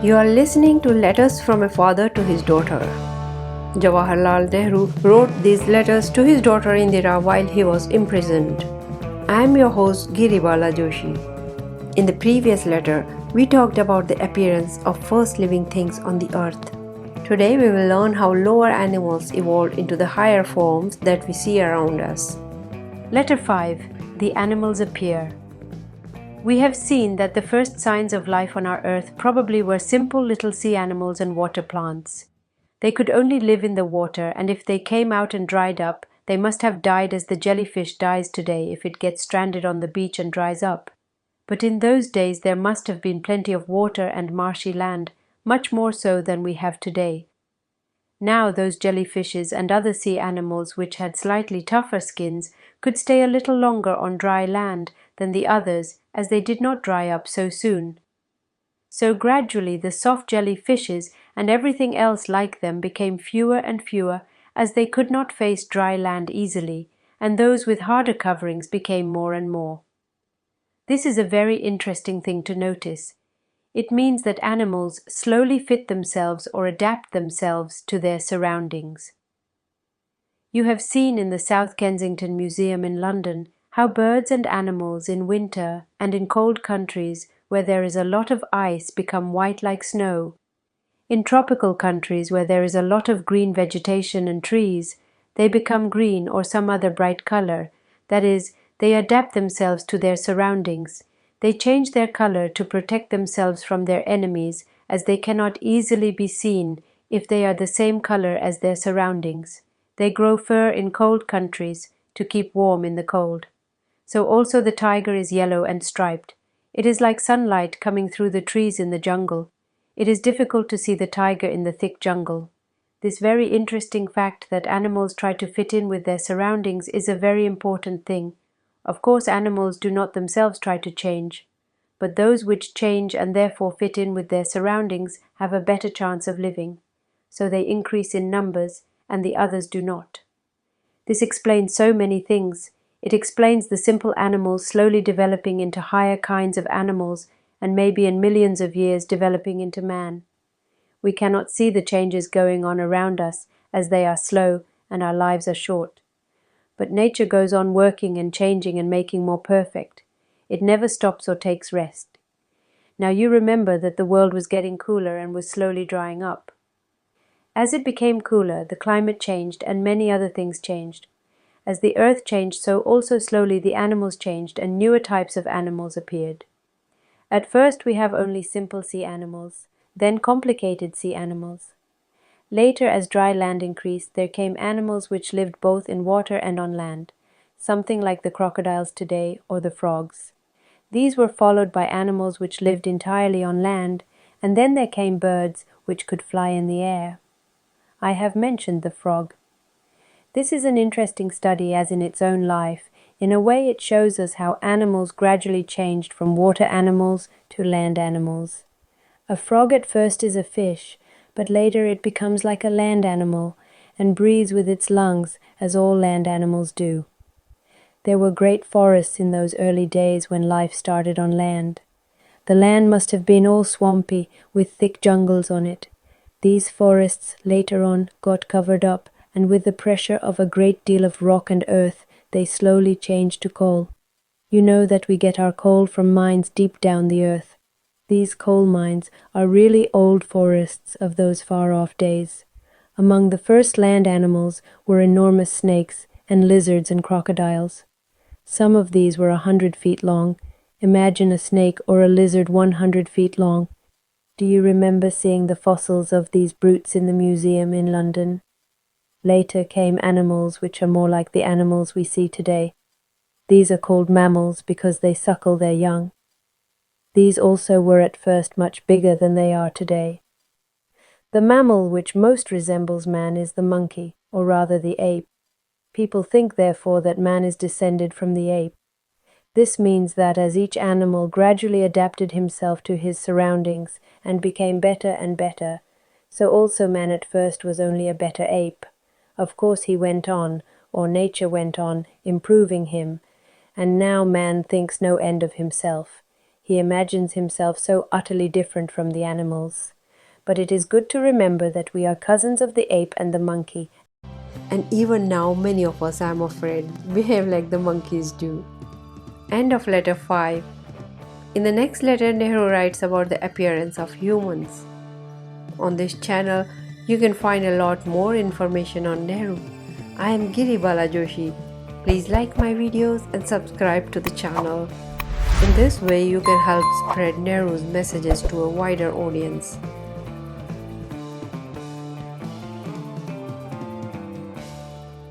You are listening to Letters from a Father to His Daughter. Jawaharlal Nehru wrote these letters to his daughter Indira while he was imprisoned. I am your host Giribala Joshi. In the previous letter, we talked about the appearance of first living things on the earth. Today we will learn how lower animals evolved into the higher forms that we see around us. Letter 5. The Animals Appear. We have seen that the first signs of life on our earth probably were simple little sea animals and water plants. They could only live in the water, and if they came out and dried up, they must have died as the jellyfish dies today if it gets stranded on the beach and dries up. But in those days there must have been plenty of water and marshy land, much more so than we have today. Now those jellyfishes and other sea animals which had slightly tougher skins could stay a little longer on dry land than the others, as they did not dry up so soon. So gradually the soft jellyfishes and everything else like them became fewer and fewer as they could not face dry land easily, and those with harder coverings became more and more. This is a very interesting thing to notice. It means that animals slowly fit themselves or adapt themselves to their surroundings. You have seen in the South Kensington Museum in London how birds and animals in winter and in cold countries where there is a lot of ice become white like snow. In tropical countries where there is a lot of green vegetation and trees, they become green or some other bright color. That is, they adapt themselves to their surroundings. They change their color to protect themselves from their enemies, as they cannot easily be seen if they are the same color as their surroundings. They grow fur in cold countries to keep warm in the cold. So also the tiger is yellow and striped. It is like sunlight coming through the trees in the jungle. It is difficult to see the tiger in the thick jungle. This very interesting fact that animals try to fit in with their surroundings is a very important thing. Of course, animals do not themselves try to change, but those which change and therefore fit in with their surroundings have a better chance of living. So they increase in numbers, and the others do not. This explains so many things. It explains the simple animals slowly developing into higher kinds of animals and maybe in millions of years developing into man. We cannot see the changes going on around us as they are slow and our lives are short. But nature goes on working and changing and making more perfect. It never stops or takes rest. Now you remember that the world was getting cooler and was slowly drying up. As it became cooler, the climate changed and many other things changed. As the earth changed, so also slowly the animals changed and newer types of animals appeared. At first we have only simple sea animals, then complicated sea animals. Later, as dry land increased, there came animals which lived both in water and on land, something like the crocodiles today or the frogs. These were followed by animals which lived entirely on land, and then there came birds which could fly in the air. I have mentioned the frog. This is an interesting study as in its own life. In a way it shows us how animals gradually changed from water animals to land animals. A frog at first is a fish, but later it becomes like a land animal and breathes with its lungs as all land animals do. There were great forests in those early days when life started on land. The land must have been all swampy with thick jungles on it. These forests later on got covered up, and with the pressure of a great deal of rock and earth, they slowly changed to coal. You know that we get our coal from mines deep down the earth. These coal mines are really old forests of those far-off days. Among the first land animals were enormous snakes and lizards and crocodiles. Some of these were 100 feet long. Imagine a snake or a lizard 100 feet long. Do you remember seeing the fossils of these brutes in the museum in London? Later came animals which are more like the animals we see today. These are called mammals because they suckle their young. These also were at first much bigger than they are today. The mammal which most resembles man is the monkey, or rather the ape. People think, therefore, that man is descended from the ape. This means that as each animal gradually adapted himself to his surroundings and became better and better, so also man at first was only a better ape. Of course he went on, or nature went on, improving him, and now man thinks no end of himself. He imagines himself so utterly different from the animals. But it is good to remember that we are cousins of the ape and the monkey. And even now, many of us, I'm afraid, behave like the monkeys do. End of letter 5. In the next letter, Nehru writes about the appearance of humans. On this channel, you can find a lot more information on Nehru. I am Giribala Joshi. Please like my videos and subscribe to the channel. In this way, you can help spread Nehru's messages to a wider audience.